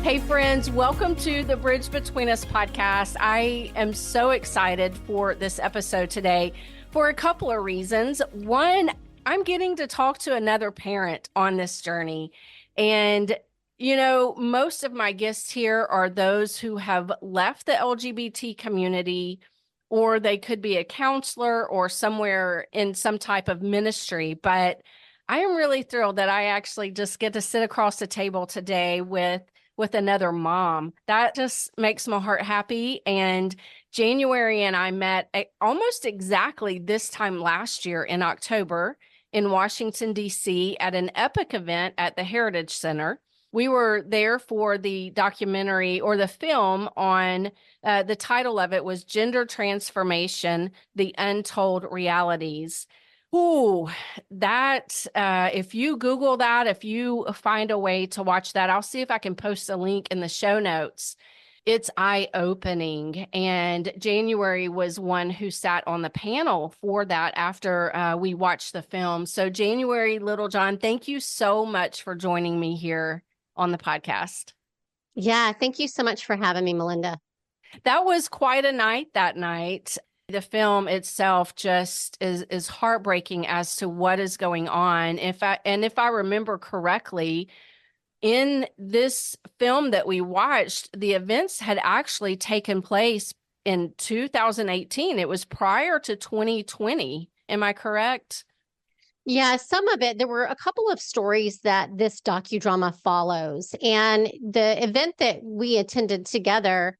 Hey friends, welcome to the Bridge Between Us podcast. I am so excited for this episode today for a couple of reasons. One, I'm getting to talk to another parent on this journey. And, you know, most of my guests here are those who have left the LGBT community, or they could be a counselor or somewhere in some type of ministry. But I am really thrilled that I actually just get to sit across the table today with another mom. That just makes my heart happy. And January and I met almost exactly this time last year in October in Washington, D.C. at an epic event at the Heritage Center. We were there for the documentary or the film on, the title of it was Gender Transformation, The Untold Realities. Ooh, that, if you Google that, if you find a way to watch that, I'll see if I can post a link in the show notes. It's eye-opening. And January was one who sat on the panel for that after we watched the film. So January Littlejohn, thank you so much for joining me here on the podcast. Yeah, thank you so much for having me, Melinda. That was quite a night that night. The film itself just is heartbreaking as to what is going on. If I remember correctly, in this film that we watched, the events had actually taken place in 2018. It was prior to 2020. Am I correct? Yeah, some of it, there were a couple of stories that this docudrama follows. And the event that we attended together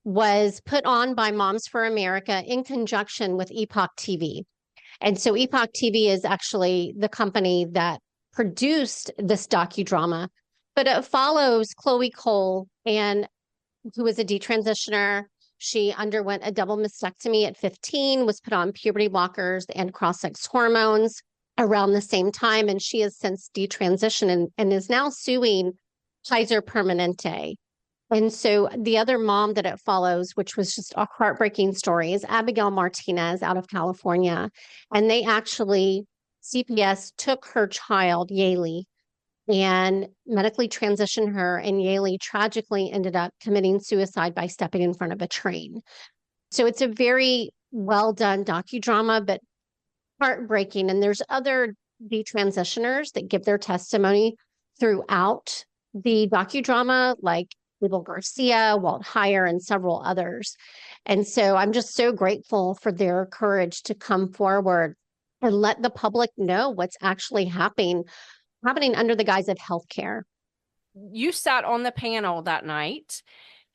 was put on by Moms for America in conjunction with Epoch TV. And so Epoch TV is actually the company that produced this docudrama, but it follows Chloe Cole, and who was a detransitioner. She underwent a double mastectomy at 15, was put on puberty blockers and cross-sex hormones around the same time, and she has since detransitioned and is now suing Kaiser Permanente. And so the other mom that it follows, which was just a heartbreaking story, is Abigail Martinez out of California. And they actually, CPS took her child, Yaley, and medically transitioned her. And Yaley tragically ended up committing suicide by stepping in front of a train. So it's a very well done docudrama, but heartbreaking. And there's other detransitioners that give their testimony throughout the docudrama, like Abel Garcia, Walt Heyer, and several others. And so I'm just so grateful for their courage to come forward and let the public know what's actually happening under the guise of healthcare. You sat on the panel that night,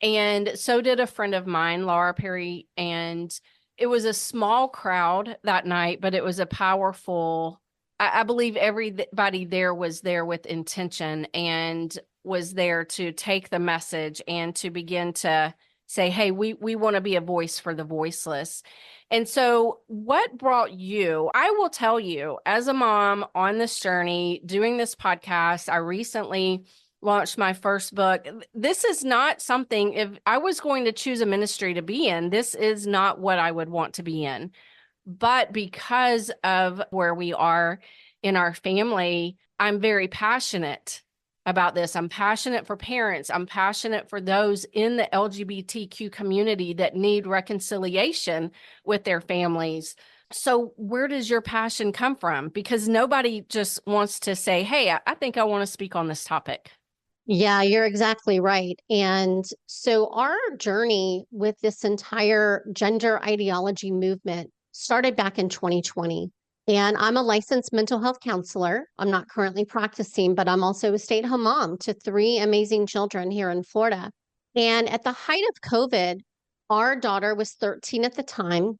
and so did a friend of mine, Laura Perry, and it was a small crowd that night, but it was a powerful, I believe everybody there was there with intention and was there to take the message and to begin to say, hey, we want to be a voice for the voiceless. And so what brought you, I will tell you, as a mom on this journey, doing this podcast, I recently launched my first book. This is not something, if I was going to choose a ministry to be in, this is not what I would want to be in. But because of where we are in our family, I'm very passionate about this. I'm passionate for parents. I'm passionate for those in the LGBTQ community that need reconciliation with their families. So where does your passion come from? Because nobody just wants to say, hey, I think I want to speak on this topic. Yeah, you're exactly right. And so our journey with this entire gender ideology movement started back in 2020. And I'm a licensed mental health counselor. I'm not currently practicing, but I'm also a stay-at-home mom to 3 amazing children here in Florida. And at the height of COVID, our daughter was 13 at the time.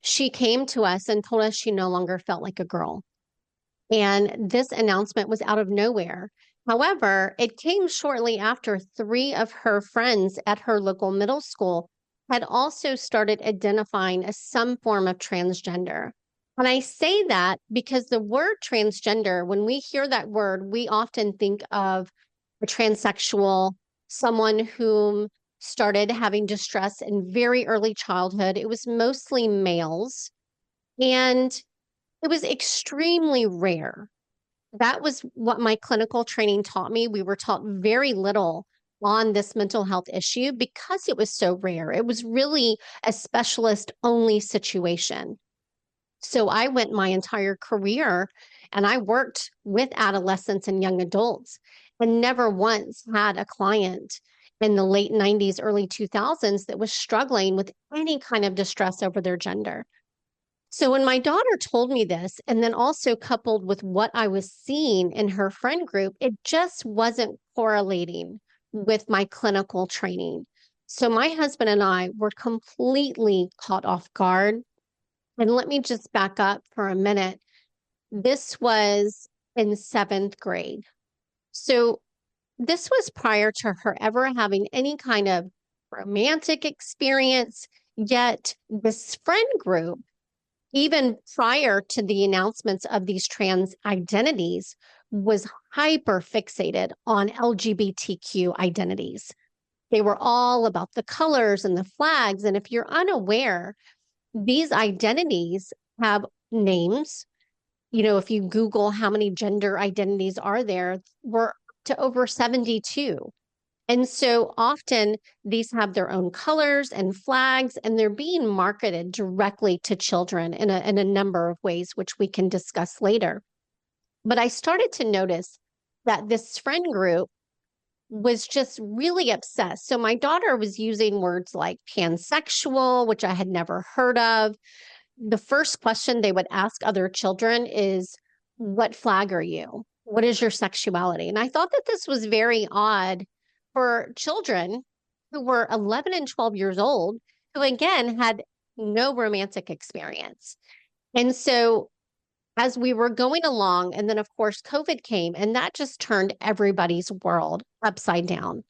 She came to us and told us she no longer felt like a girl. And this announcement was out of nowhere. However, it came shortly after 3 of her friends at her local middle school had also started identifying as some form of transgender. And I say that because the word transgender, when we hear that word, we often think of a transsexual, someone whom started having distress in very early childhood. It was mostly males, and it was extremely rare. That was what my clinical training taught me. We were taught very little on this mental health issue because it was so rare. It was really a specialist only situation. So I went my entire career and I worked with adolescents and young adults and never once had a client in the late 90s, early 2000s that was struggling with any kind of distress over their gender. So when my daughter told me this, and then also coupled with what I was seeing in her friend group, it just wasn't correlating with my clinical training. So my husband and I were completely caught off guard. And let me just back up for a minute. This was in seventh grade. So this was prior to her ever having any kind of romantic experience. Yet this friend group, even prior to the announcements of these trans identities, was hyper fixated on LGBTQ identities. They were all about the colors and the flags. And if you're unaware, these identities have names. You know, if you Google how many gender identities are there, we're to over 72. And so often these have their own colors and flags, and they're being marketed directly to children in a number of ways, which we can discuss later. But I started to notice that this friend group was just really obsessed. So my daughter was using words like pansexual, which I had never heard of. The first question they would ask other children is, what flag are you? What is your sexuality? And I thought that this was very odd for children who were 11 and 12 years old, who again had no romantic experience. And so as we were going along, and then of course, COVID came, and that just turned everybody's world upside down.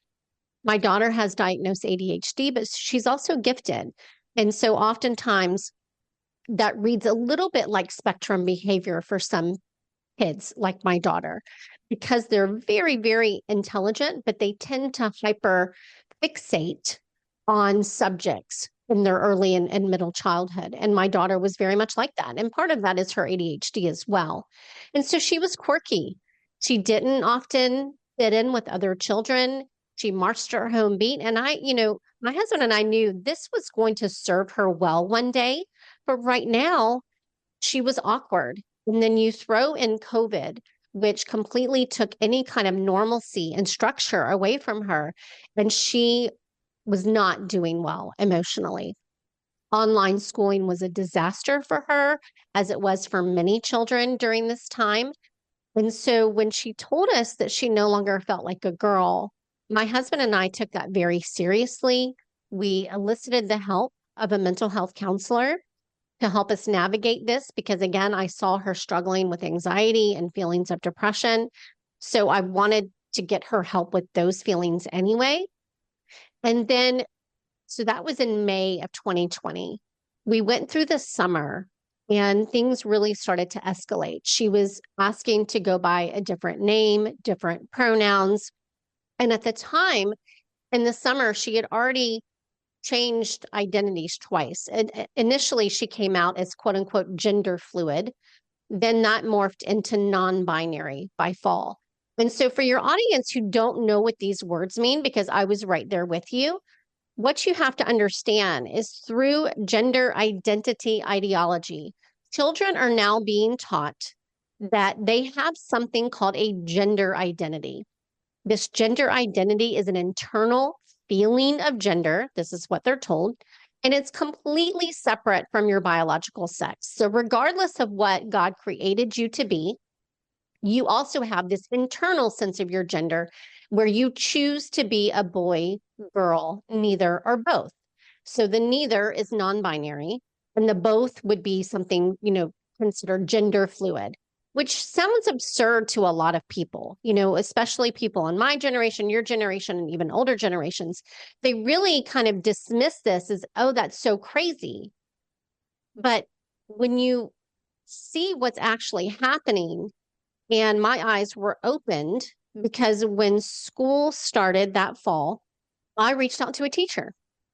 My daughter has diagnosed ADHD, but she's also gifted. And so oftentimes that reads a little bit like spectrum behavior for some kids, like my daughter, because they're very, very intelligent, but they tend to hyper fixate on subjects in their early and middle childhood. And my daughter was very much like that. And part of that is her ADHD as well. And so she was quirky. She didn't often fit in with other children. She marched her home beat. And my husband and I knew this was going to serve her well one day. But right now, she was awkward. And then you throw in COVID, which completely took any kind of normalcy and structure away from her. And she was not doing well emotionally. Online schooling was a disaster for her, as it was for many children during this time. And so when she told us that she no longer felt like a girl, my husband and I took that very seriously. We elicited the help of a mental health counselor to help us navigate this because, again, I saw her struggling with anxiety and feelings of depression. So I wanted to get her help with those feelings anyway. And then, so that was in May of 2020. We went through the summer and things really started to escalate. She was asking to go by a different name, different pronouns. And at the time in the summer, she had already changed identities twice. And initially, she came out as quote unquote gender fluid. Then that morphed into non-binary by fall. And so for your audience who don't know what these words mean, because I was right there with you, what you have to understand is through gender identity ideology, children are now being taught that they have something called a gender identity. This gender identity is an internal feeling of gender. This is what they're told. And it's completely separate from your biological sex. So regardless of what God created you to be, you also have this internal sense of your gender where you choose to be a boy, girl, neither, or both. So the neither is non-binary, and the both would be something, considered gender fluid, which sounds absurd to a lot of people, especially people in my generation, your generation, and even older generations. They really kind of dismiss this as, oh, that's so crazy. But when you see what's actually happening, and my eyes were opened because when school started that fall, I reached out to a teacher,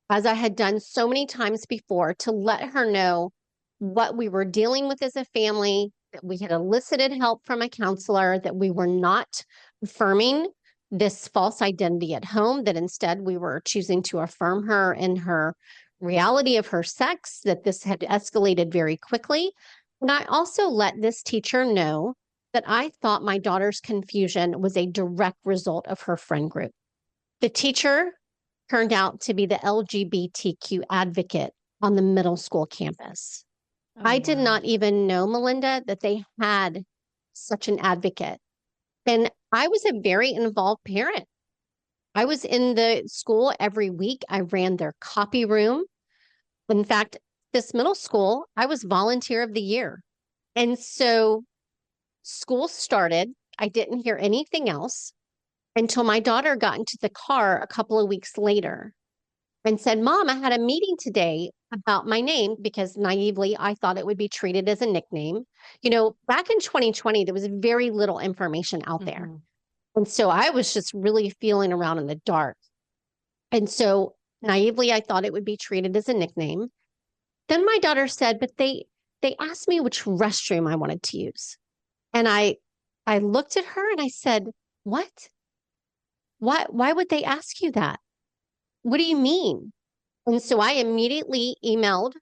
as I had done so many times before, to let her know what we were dealing with as a family, that we had elicited help from a counselor, that we were not affirming this false identity at home, that instead we were choosing to affirm her in her reality of her sex, that this had escalated very quickly. And I also let this teacher know that I thought my daughter's confusion was a direct result of her friend group. The teacher turned out to be the LGBTQ advocate on the middle school campus. Oh, I did wow. not even know, Melinda, that they had such an advocate. And I was a very involved parent. I was in the school every week. I ran their copy room. In fact, this middle school, I was volunteer of the year. And so school started. I didn't hear anything else until my daughter got into the car a couple of weeks later and said, Mom, I had a meeting today about my name, because naively I thought it would be treated as a nickname. You know, back in 2020, there was very little information out there. Mhm. And so I was just really feeling around in the dark. And so naively, I thought it would be treated as a nickname. Then my daughter said, but they asked me which restroom I wanted to use. And I looked at her and I said, what? Why would they ask you that? What do you mean? And so I immediately emailed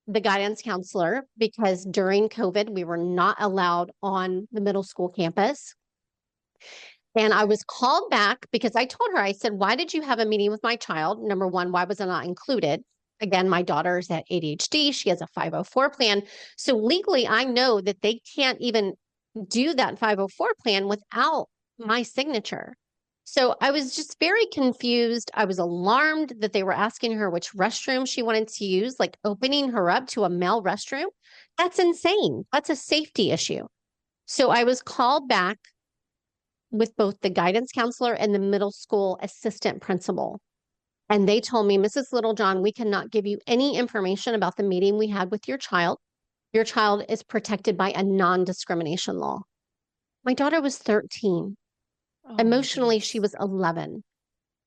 the guidance counselor, because during COVID, we were not allowed on the middle school campus. And I was called back because I told her, I said, why did you have a meeting with my child? Number one, why was I not included? Again, my daughter's at ADHD. She has a 504 plan. So legally, I know that they can't even do that 504 plan without my signature. So I was just very confused. I was alarmed that they were asking her which restroom she wanted to use, like opening her up to a male restroom. That's insane. That's a safety issue. So I was called back with both the guidance counselor and the middle school assistant principal. And they told me, Mrs. Littlejohn, we cannot give you any information about the meeting we had with your child. Your child is protected by a non-discrimination law. My daughter was 13. Oh my Emotionally, she goodness. was 11.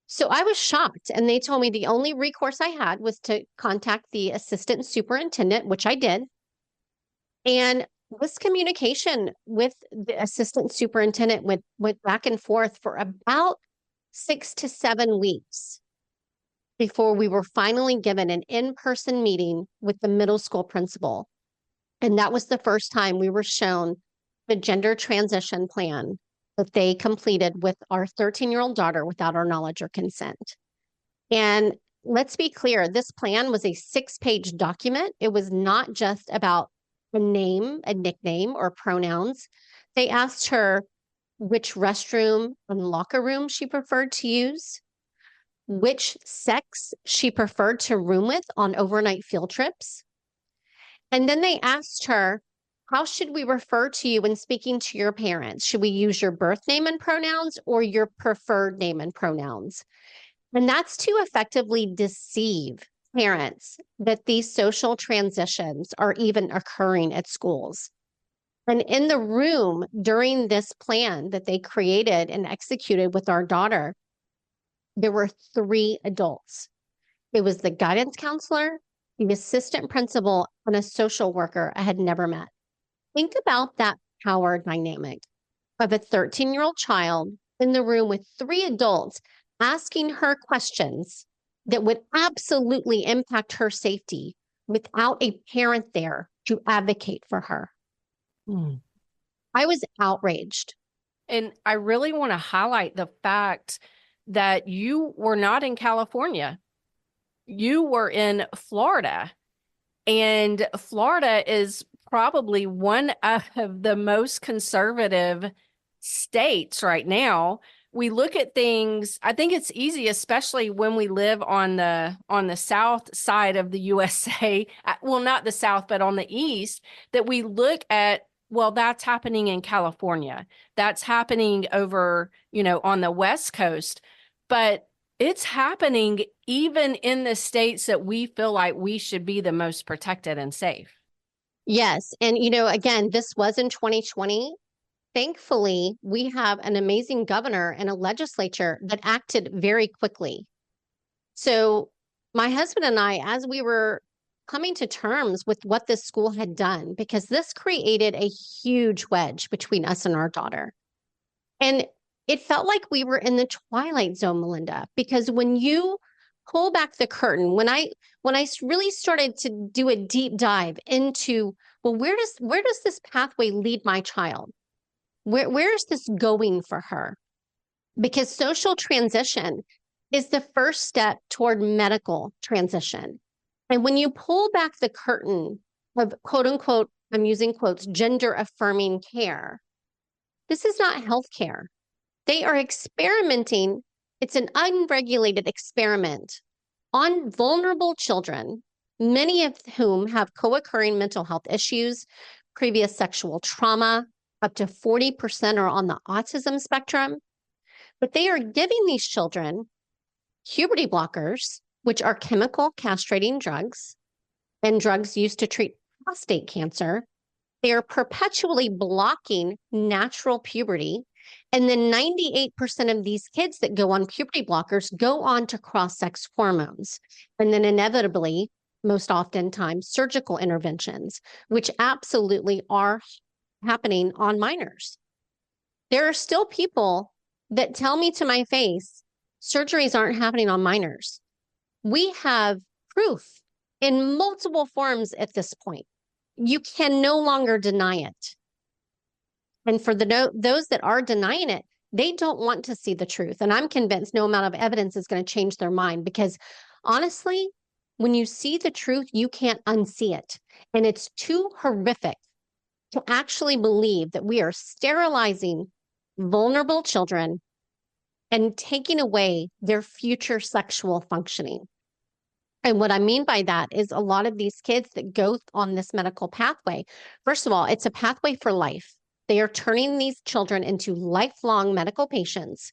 So I was shocked. And they told me the only recourse I had was to contact the assistant superintendent, which I did. And this communication with the assistant superintendent went back and forth for about 6 to 7 weeks before we were finally given an in-person meeting with the middle school principal. And that was the first time we were shown the gender transition plan that they completed with our 13-year-old daughter without our knowledge or consent. And let's be clear, this plan was a 6-page document. It was not just about a name, a nickname, or pronouns. They asked her which restroom and locker room she preferred to use, which sex she preferred to room with on overnight field trips. And then they asked her, how should we refer to you when speaking to your parents? Should we use your birth name and pronouns or your preferred name and pronouns? And that's to effectively deceive parents that these social transitions are even occurring at schools. And in the room during this plan that they created and executed with our daughter, there were 3 adults. It was the guidance counselor, the assistant principal, and a social worker I had never met. Think about that power dynamic of a 13-year-old child in the room with 3 adults asking her questions that would absolutely impact her safety without a parent there to advocate for her. Mm. I was outraged. And I really want to highlight the fact that you were not in California. You were in Florida. And Florida is probably one of the most conservative states right now. We look at things, I think it's easy, especially when we live on the south side of the USA. Well, not the south, but on the east, that we look at, well, that's happening in California. That's happening over, on the West Coast. But it's happening even in the states that we feel like we should be the most protected and safe. Yes. And, again, this was in 2020. Thankfully, we have an amazing governor and a legislature that acted very quickly. So my husband and I, as we were coming to terms with what this school had done, because this created a huge wedge between us and our daughter. And It felt like we were in the twilight zone, Melinda, because when you pull back the curtain, when I really started to do a deep dive into, well, where does this pathway lead my child? Where is this going for her? Because social transition is the first step toward medical transition. And when you pull back the curtain of quote unquote, I'm using quotes, gender affirming care, this is not healthcare. They are experimenting. It's an unregulated experiment on vulnerable children, many of whom have co-occurring mental health issues, previous sexual trauma, up to 40% are on the autism spectrum. But they are giving these children puberty blockers, which are chemical castrating drugs and drugs used to treat prostate cancer. They are perpetually blocking natural puberty. And then 98% of these kids that go on puberty blockers go on to cross-sex hormones. And then inevitably, most oftentimes, surgical interventions, which absolutely are happening on minors. There are still people that tell me to my face, surgeries aren't happening on minors. We have proof in multiple forms at this point. You can no longer deny it. And for those that are denying it, they don't want to see the truth. And I'm convinced no amount of evidence is going to change their mind, because honestly, when you see the truth, you can't unsee it. And it's too horrific to actually believe that we are sterilizing vulnerable children and taking away their future sexual functioning. And what I mean by that is a lot of these kids that go on this medical pathway, first of all, it's a pathway for life. They are turning these children into lifelong medical patients.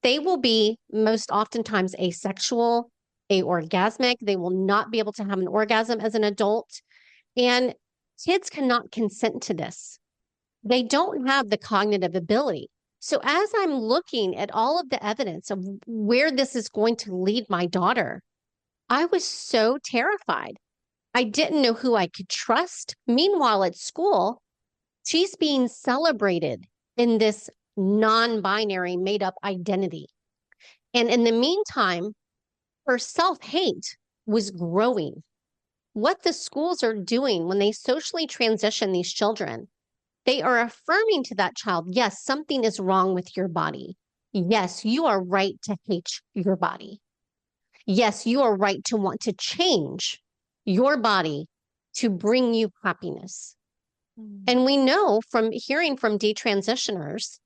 They will be most oftentimes asexual, aorgasmic. They will not be able to have an orgasm as an adult. And kids cannot consent to this. They don't have the cognitive ability. So as I'm looking at all of the evidence of where this is going to lead my daughter, I was so terrified. I didn't know who I could trust. Meanwhile, at school, she's being celebrated in this non-binary made-up identity. And in the meantime, her self-hate was growing. What the schools are doing when they socially transition these children, they are affirming to that child, yes, something is wrong with your body. Yes, you are right to hate your body. Yes, you are right to want to change your body to bring you happiness. And we know from hearing from detransitioners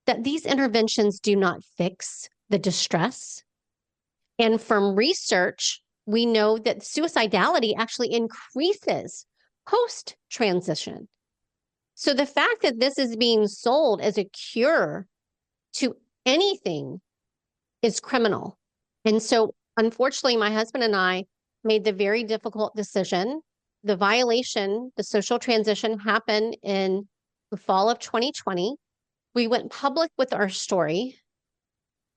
that these interventions do not fix the distress. And from research, we know that suicidality actually increases post-transition. So the fact that this is being sold as a cure to anything is criminal. And so, unfortunately, my husband and I made the very difficult decision. The violation, the social transition, happened in the fall of 2020. We went public with our story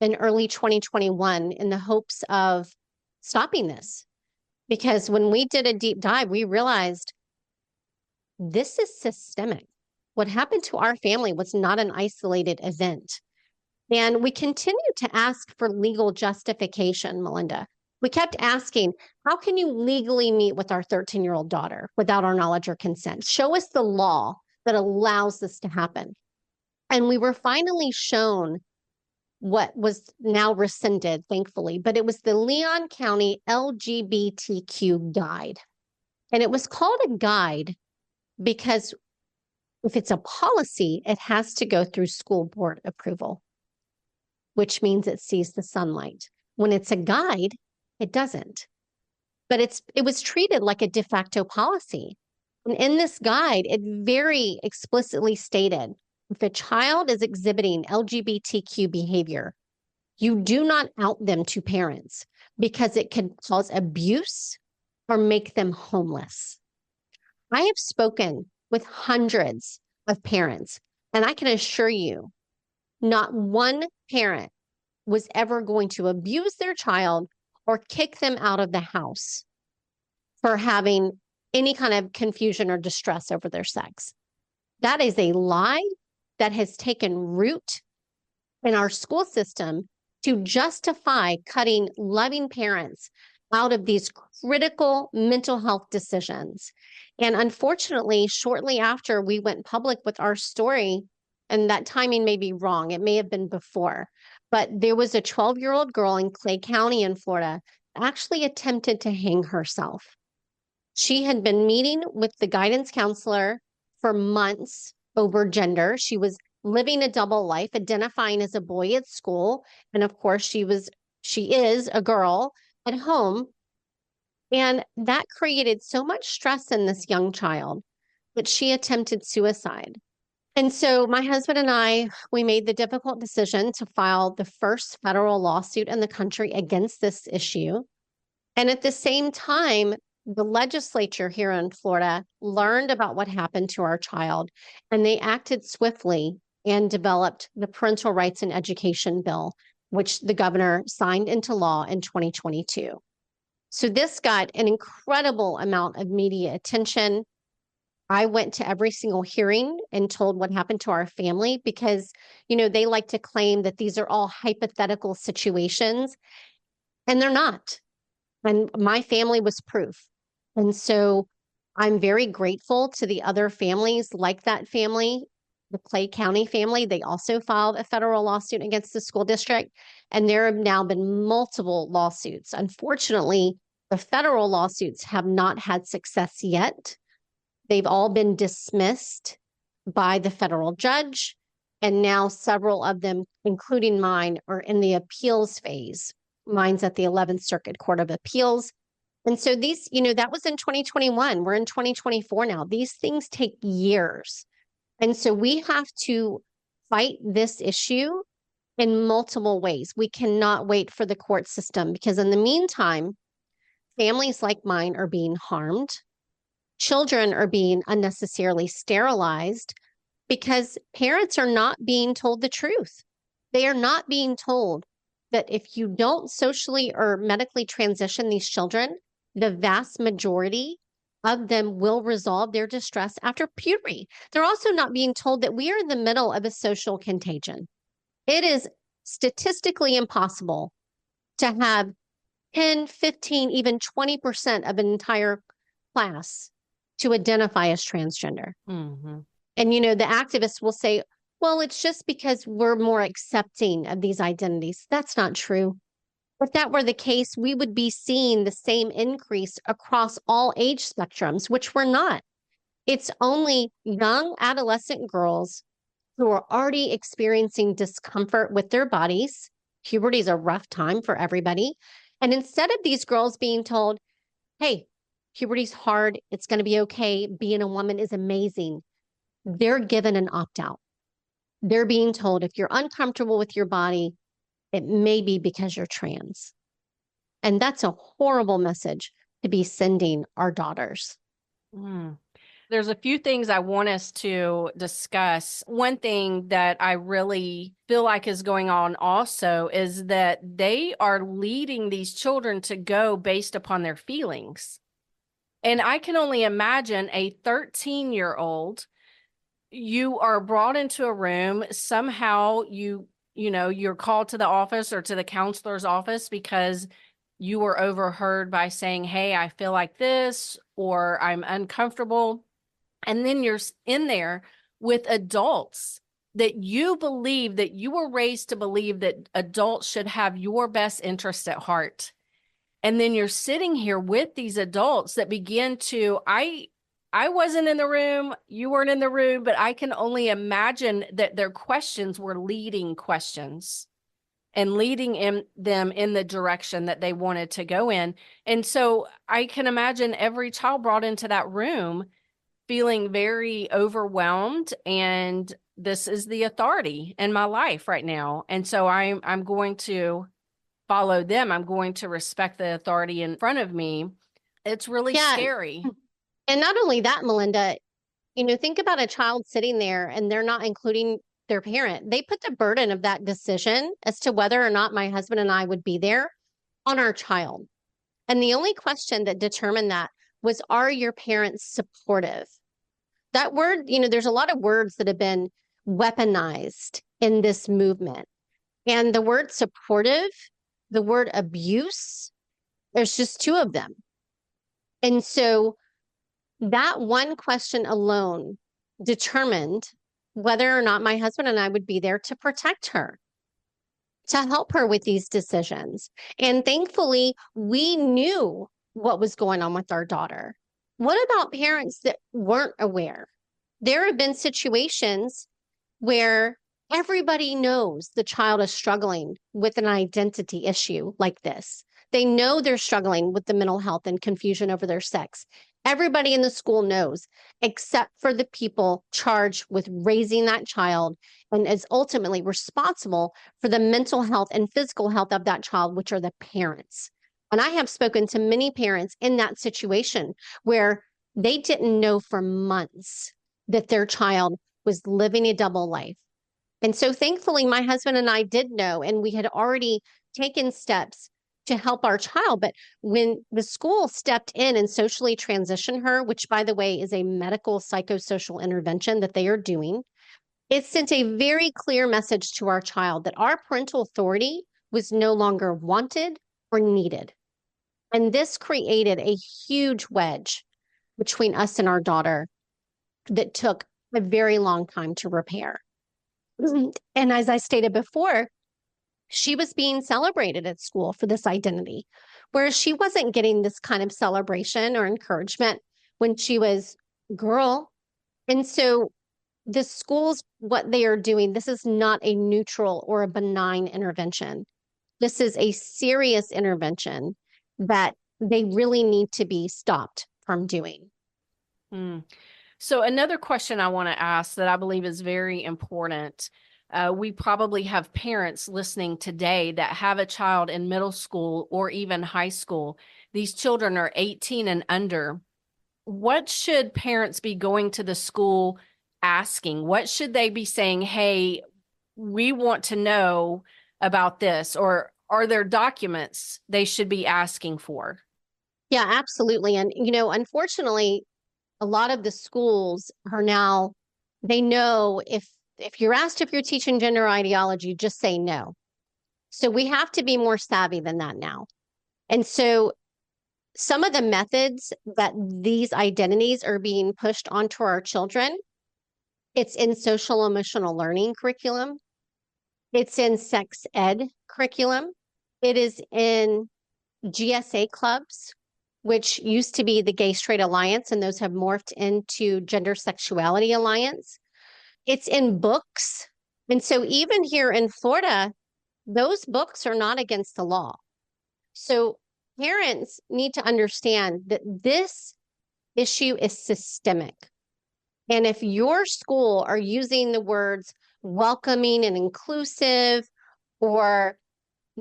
in early 2021 in the hopes of stopping this. Because when we did a deep dive, we realized this is systemic. What happened to our family was not an isolated event. And we continue to ask for legal justification, Melinda. We kept asking, how can you legally meet with our 13-year-old daughter without our knowledge or consent? Show us the law that allows this to happen. And we were finally shown what was now rescinded, thankfully, but it was the Leon County LGBTQ guide. And it was called a guide because if it's a policy, it has to go through school board approval, which means it sees the sunlight. When it's a guide, it doesn't. But it was treated like a de facto policy. And in this guide, it very explicitly stated, if a child is exhibiting LGBTQ behavior, you do not out them to parents because it can cause abuse or make them homeless. I have spoken with hundreds of parents, and I can assure you, not one parent was ever going to abuse their child or kick them out of the house for having any kind of confusion or distress over their sex. That is a lie that has taken root in our school system to justify cutting loving parents out of these critical mental health decisions. And unfortunately, shortly after we went public with our story, and that timing may be wrong, it may have been before, but there was a 12-year-old girl in Clay County in Florida actually attempted to hang herself. She had been meeting with the guidance counselor for months over gender. She was living a double life, identifying as a boy at school. And of course, she is a girl at home. And that created so much stress in this young child that she attempted suicide. And so my husband and I, we made the difficult decision to file the first federal lawsuit in the country against this issue. And at the same time, the legislature here in Florida learned about what happened to our child, and they acted swiftly and developed the Parental Rights and Education Bill, which the governor signed into law in 2022. So this got an incredible amount of media attention. I went to every single hearing and told what happened to our family because, they like to claim that these are all hypothetical situations, and they're not. And my family was proof. And so I'm very grateful to the other families like that family, the Clay County family. They also filed a federal lawsuit against the school district. And there have now been multiple lawsuits. Unfortunately, the federal lawsuits have not had success yet. They've all been dismissed by the federal judge. And now several of them, including mine, are in the appeals phase. Mine's at the 11th Circuit Court of Appeals. And so these, that was in 2021. We're in 2024 now. These things take years. And so we have to fight this issue in multiple ways. We cannot wait for the court system because in the meantime, families like mine are being harmed. Children are being unnecessarily sterilized because parents are not being told the truth. They are not being told that if you don't socially or medically transition these children, the vast majority of them will resolve their distress after puberty. They're also not being told that we are in the middle of a social contagion. It is statistically impossible to have 10, 15, even 20% of an entire class to identify as transgender. Mm-hmm. And, the activists will say, well, it's just because we're more accepting of these identities. That's not true. If that were the case, we would be seeing the same increase across all age spectrums, which we're not. It's only young adolescent girls who are already experiencing discomfort with their bodies. Puberty is a rough time for everybody. And instead of these girls being told, hey, puberty's hard, it's going to be okay, being a woman is amazing, they're given an opt-out. They're being told if you're uncomfortable with your body, it may be because you're trans. And that's a horrible message to be sending our daughters. There's a few things I want us to discuss. One thing that I really feel like is going on also is that they are leading these children to go based upon their feelings. And I can only imagine a 13-year-old, you are brought into a room, somehow you're called to the office or to the counselor's office because you were overheard by saying, hey, I feel like this, or I'm uncomfortable. And then you're in there with adults that you believe, that you were raised to believe that adults should have your best interest at heart. And then you're sitting here with these adults that begin to, I wasn't in the room, you weren't in the room, but I can only imagine that their questions were leading questions and leading them in the direction that they wanted to go in. And so I can imagine every child brought into that room feeling very overwhelmed, and this is the authority in my life right now. And so I'm going to follow them. I'm going to respect the authority in front of me. It's really scary. And not only that, Melinda, think about a child sitting there and they're not including their parent. They put the burden of that decision as to whether or not my husband and I would be there on our child. And the only question that determined that was, are your parents supportive? That word, there's a lot of words that have been weaponized in this movement. And the word supportive, the word abuse, there's just two of them. And so that one question alone determined whether or not my husband and I would be there to protect her, to help her with these decisions. And thankfully, we knew what was going on with our daughter. What about parents that weren't aware? There have been situations where everybody knows the child is struggling with an identity issue like this. They know they're struggling with the mental health and confusion over their sex. Everybody in the school knows, except for the people charged with raising that child and is ultimately responsible for the mental health and physical health of that child, which are the parents. And I have spoken to many parents in that situation where they didn't know for months that their child was living a double life. And so thankfully, my husband and I did know, and we had already taken steps to help our child. But when the school stepped in and socially transitioned her, which by the way is a medical psychosocial intervention that they are doing, it sent a very clear message to our child that our parental authority was no longer wanted or needed. And this created a huge wedge between us and our daughter that took a very long time to repair. And as I stated before, she was being celebrated at school for this identity, whereas she wasn't getting this kind of celebration or encouragement when she was a girl. And so the schools, what they are doing, this is not a neutral or a benign intervention. This is a serious intervention that they really need to be stopped from doing. So another question I want to ask that I believe is very important. We probably have parents listening today that have a child in middle school or even high school. These children are 18 and under. What should parents be going to the school asking? What should they be saying? Hey, we want to know about this, or are there documents they should be asking for? Yeah, absolutely. And, unfortunately, a lot of the schools are now, they know if you're asked if you're teaching gender ideology, just say no. So we have to be more savvy than that now. And so some of the methods that these identities are being pushed onto our children, it's in social emotional learning curriculum. It's in sex ed curriculum. It is in GSA clubs, which used to be the Gay Straight Alliance, and those have morphed into Gender Sexuality Alliance. It's in books. And so even here in Florida, those books are not against the law. So parents need to understand that this issue is systemic. And if your school are using the words welcoming and inclusive, or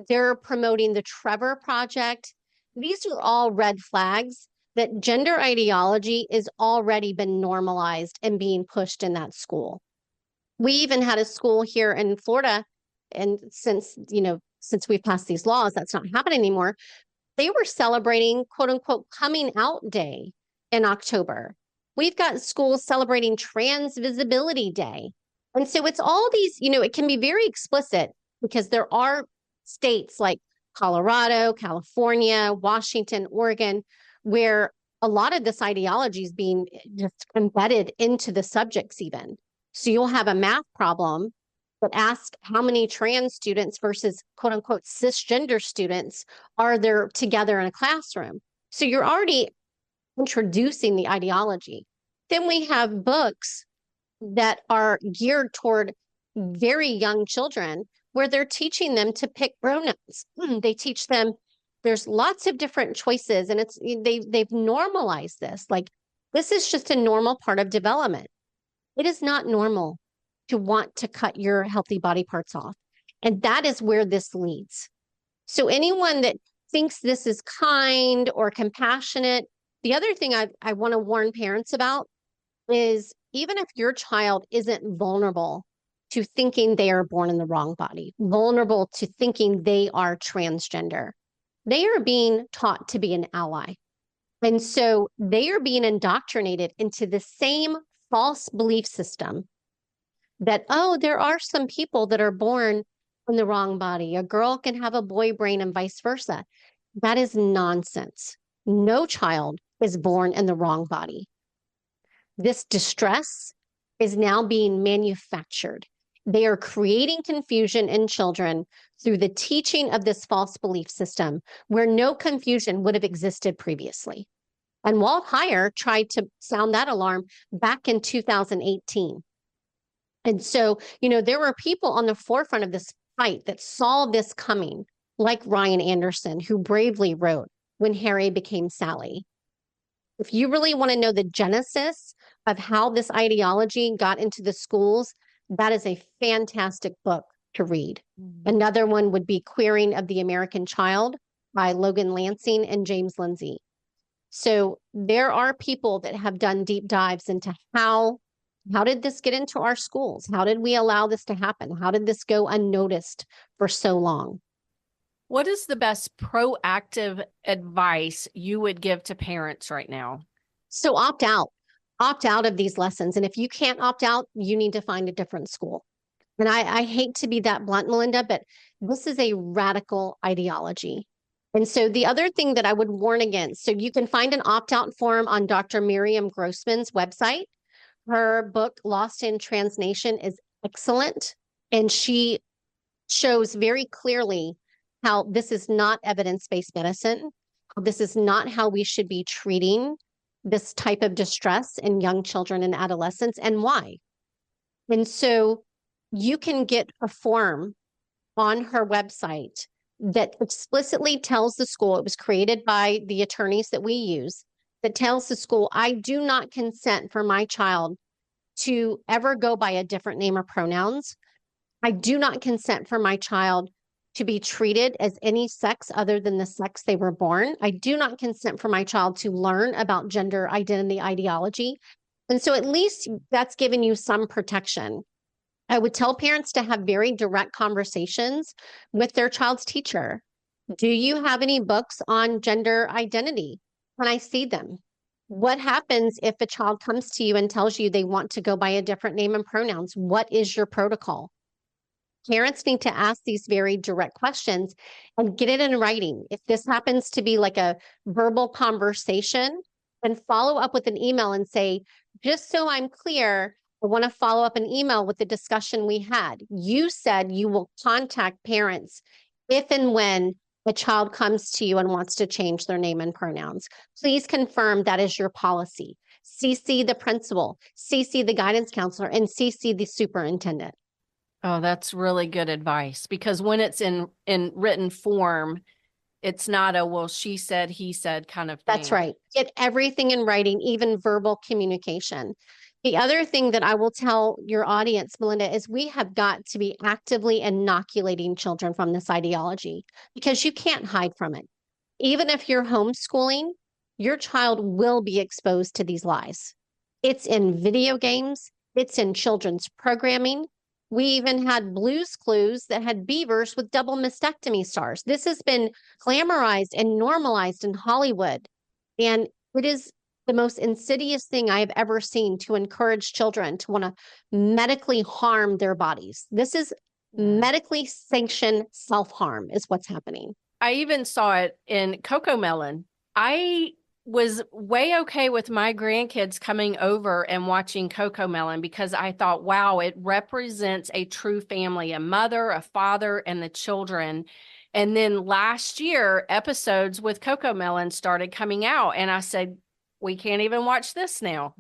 they're promoting the Trevor Project, these are all red flags that gender ideology is already been normalized and being pushed in that school. We even had a school here in Florida, and since we've passed these laws, that's not happening anymore. They were celebrating quote unquote coming out day in October. We've got schools celebrating Trans Visibility Day. And so it's all these, it can be very explicit because there are states like Colorado, California, Washington, Oregon, where a lot of this ideology is being just embedded into the subjects even. So you'll have a math problem that asks how many trans students versus quote unquote cisgender students are there together in a classroom. So you're already introducing the ideology. Then we have books that are geared toward very young children where they're teaching them to pick pronouns. They teach them there's lots of different choices, and they've normalized this. Like, this is just a normal part of development. It is not normal to want to cut your healthy body parts off. And that is where this leads. So anyone that thinks this is kind or compassionate, the other thing I want to warn parents about is even if your child isn't vulnerable to thinking they are born in the wrong body, vulnerable to thinking they are transgender, they are being taught to be an ally. And so they are being indoctrinated into the same false belief system that, oh, there are some people that are born in the wrong body. A girl can have a boy brain and vice versa. That is nonsense. No child is born in the wrong body. This distress is now being manufactured. They are creating confusion in children through the teaching of this false belief system where no confusion would have existed previously. And Walt Heyer tried to sound that alarm back in 2018. And so, there were people on the forefront of this fight that saw this coming, like Ryan Anderson, who bravely wrote When Harry Became Sally. If you really want to know the genesis of how this ideology got into the schools, that is a fantastic book to read. Mm-hmm. Another one would be Queering of the American Child by Logan Lansing and James Lindsay. So there are people that have done deep dives into how did this get into our schools? How did we allow this to happen? How did this go unnoticed for so long? What is the best proactive advice you would give to parents right now? So opt out of these lessons. And if you can't opt out, you need to find a different school. And I hate to be that blunt, Melinda, but this is a radical ideology. And so the other thing that I would warn against, so you can find an opt-out form on Dr. Miriam Grossman's website. Her book, Lost in Transnation, is excellent. And she shows very clearly how this is not evidence-based medicine. This is not how we should be treating this type of distress in young children and adolescents, and why. And so you can get a form on her website that explicitly tells the school, it was created by the attorneys that we use, that tells the school, I do not consent for my child to ever go by a different name or pronouns. I do not consent for my child to be treated as any sex other than the sex they were born. I do not consent for my child to learn about gender identity ideology. And so at least that's given you some protection. I would tell parents to have very direct conversations with their child's teacher. Do you have any books on gender identity? Can I see them? What happens if a child comes to you and tells you they want to go by a different name and pronouns? What is your protocol? Parents need to ask these very direct questions and get it in writing. If this happens to be like a verbal conversation, then follow up with an email and say, just so I'm clear, I want to follow up an email with the discussion we had. You said you will contact parents if and when a child comes to you and wants to change their name and pronouns. Please confirm that is your policy. CC the principal, CC the guidance counselor, and CC the superintendent. Oh, that's really good advice, because when it's in written form, it's not a, well, she said, he said kind of thing. That's right. Get everything in writing, even verbal communication. The other thing that I will tell your audience, Melinda, is we have got to be actively inoculating children from this ideology, because you can't hide from it. Even if you're homeschooling, your child will be exposed to these lies. It's in video games. It's in children's programming. We even had Blue's Clues that had beavers with double mastectomy stars. This has been glamorized and normalized in Hollywood. And it is the most insidious thing I have ever seen to encourage children to want to medically harm their bodies. This is medically sanctioned self-harm is what's happening. I even saw it in CoComelon. I was way okay with my grandkids coming over and watching CoComelon, because I thought, wow, it represents a true family, a mother, a father, and the children. And then last year, episodes with CoComelon started coming out, and I said, we can't even watch this now.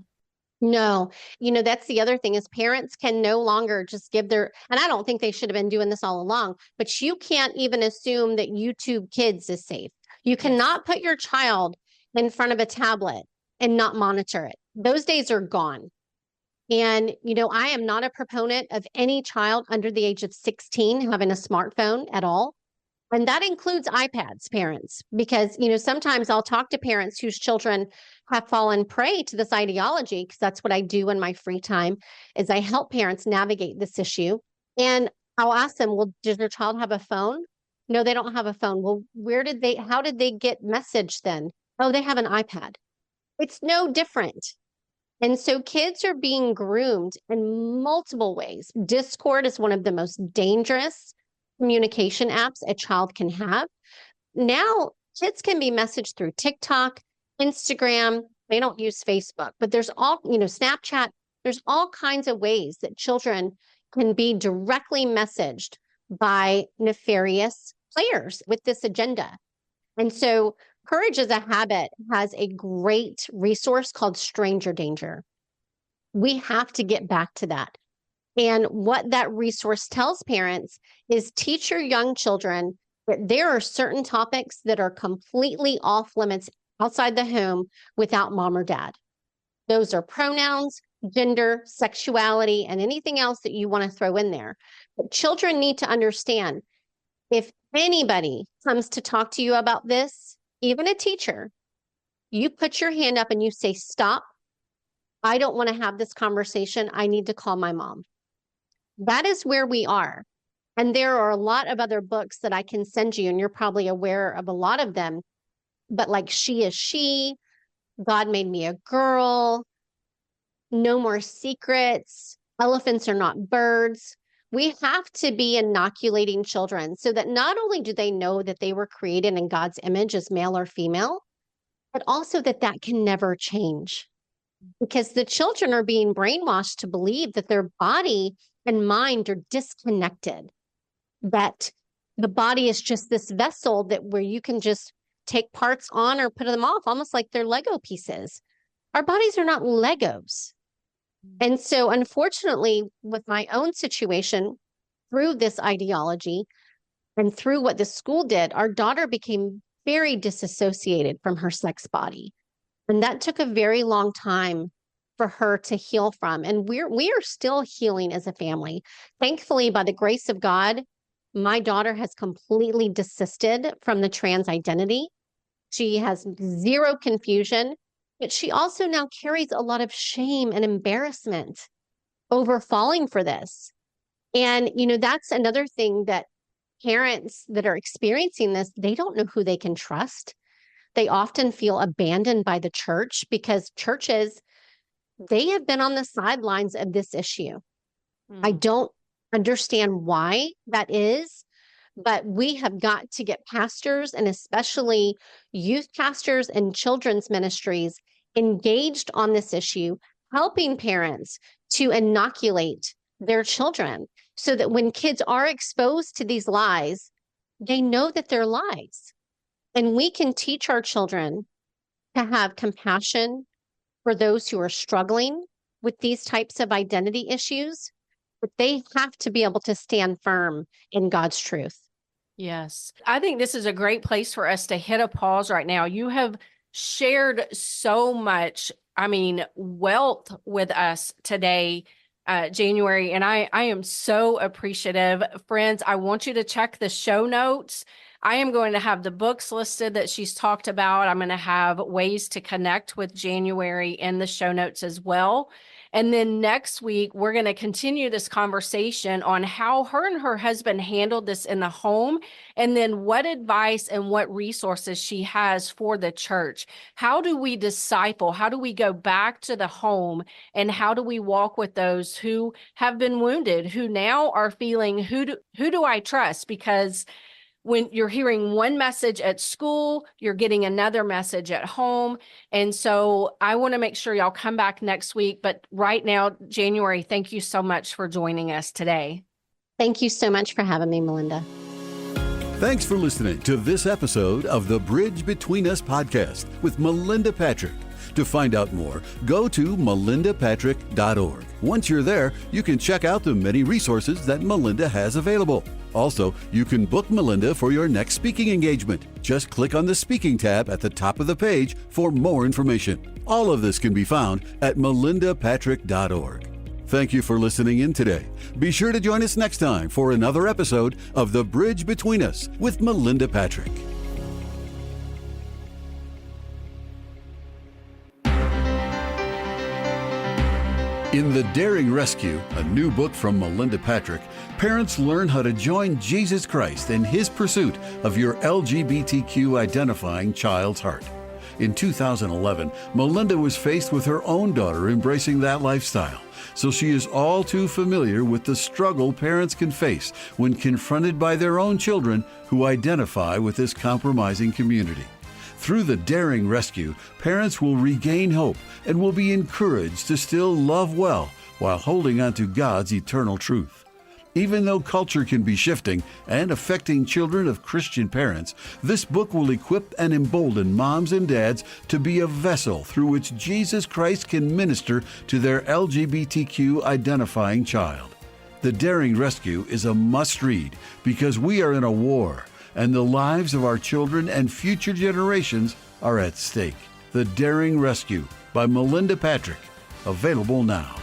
No, that's the other thing is parents can no longer just give their, and I don't think they should have been doing this all along, but you can't even assume that YouTube Kids is safe. You cannot put your child in front of a tablet and not monitor it. Those days are gone. And, I am not a proponent of any child under the age of 16 having a smartphone at all. And that includes iPads, parents, because, sometimes I'll talk to parents whose children have fallen prey to this ideology, because that's what I do in my free time, is I help parents navigate this issue. And I'll ask them, well, does your child have a phone? No, they don't have a phone. Well, how did they get message then? Oh, they have an iPad. It's no different. And so kids are being groomed in multiple ways. Discord is one of the most dangerous. communication apps a child can have. Now, kids can be messaged through TikTok, Instagram. They don't use Facebook, but there's Snapchat. There's all kinds of ways that children can be directly messaged by nefarious players with this agenda. And so Courage as a Habit has a great resource called Stranger Danger. We have to get back to that. And what that resource tells parents is teach your young children that there are certain topics that are completely off limits outside the home without mom or dad. Those are pronouns, gender, sexuality, and anything else that you want to throw in there. But children need to understand, if anybody comes to talk to you about this, even a teacher, you put your hand up and you say, stop. I don't want to have this conversation. I need to call my mom. That is where we are. And there are a lot of other books that I can send you, and you're probably aware of a lot of them. But like She Is She, God Made Me a Girl, No More Secrets, Elephants Are Not Birds. We have to be inoculating children so that not only do they know that they were created in God's image as male or female, but also that that can never change. Because the children are being brainwashed to believe that their body and mind are disconnected, that the body is just this vessel that where you can just take parts on or put them off, almost like they're Lego pieces. Our bodies are not Legos. And so, unfortunately, with my own situation, through this ideology and through what the school did, our daughter became very disassociated from her sex body. And that took a very long time for her to heal from. And we are still healing as a family. Thankfully, by the grace of God, my daughter has completely desisted from the trans identity. She has zero confusion, but she also now carries a lot of shame and embarrassment over falling for this. And, that's another thing that parents that are experiencing this, they don't know who they can trust. They often feel abandoned by the church because churches, they have been on the sidelines of this issue. I don't understand why that is, but we have got to get pastors and especially youth pastors and children's ministries engaged on this issue, helping parents to inoculate their children so that when kids are exposed to these lies, they know that they're lies. And we can teach our children to have compassion for those who are struggling with these types of identity issues, but they have to be able to stand firm in God's truth. Yes. I think this is a great place for us to hit a pause right now. You have shared so much, wealth with us today, January, and I am so appreciative. Friends, I want you to check the show notes. I am going to have the books listed that she's talked about. I'm going to have ways to connect with January in the show notes as well. And then next week, we're going to continue this conversation on how her and her husband handled this in the home, and then what advice and what resources she has for the church. How do we disciple? How do we go back to the home? And how do we walk with those who have been wounded, who now are feeling, who do I trust? Because when you're hearing one message at school, you're getting another message at home. And so I want to make sure y'all come back next week. But right now, January, thank you so much for joining us today. Thank you so much for having me, Melinda. Thanks for listening to this episode of the Bridge Between Us podcast with Melinda Patrick. To find out more, go to melindapatrick.org. Once you're there, you can check out the many resources that Melinda has available. Also, you can book Melinda for your next speaking engagement. Just click on the speaking tab at the top of the page for more information. All of this can be found at melindapatrick.org. Thank you for listening in today. Be sure to join us next time for another episode of The Bridge Between Us with Melinda Patrick. In The Daring Rescue, a new book from Melinda Patrick, parents learn how to join Jesus Christ in his pursuit of your LGBTQ identifying child's heart. In 2011, Melinda was faced with her own daughter embracing that lifestyle, so she is all too familiar with the struggle parents can face when confronted by their own children who identify with this compromising community. Through the Daring Rescue, parents will regain hope and will be encouraged to still love well while holding on to God's eternal truth. Even though culture can be shifting and affecting children of Christian parents, this book will equip and embolden moms and dads to be a vessel through which Jesus Christ can minister to their LGBTQ identifying child. The Daring Rescue is a must-read because we are in a war, and the lives of our children and future generations are at stake. The Daring Rescue by Melinda Patrick, available now.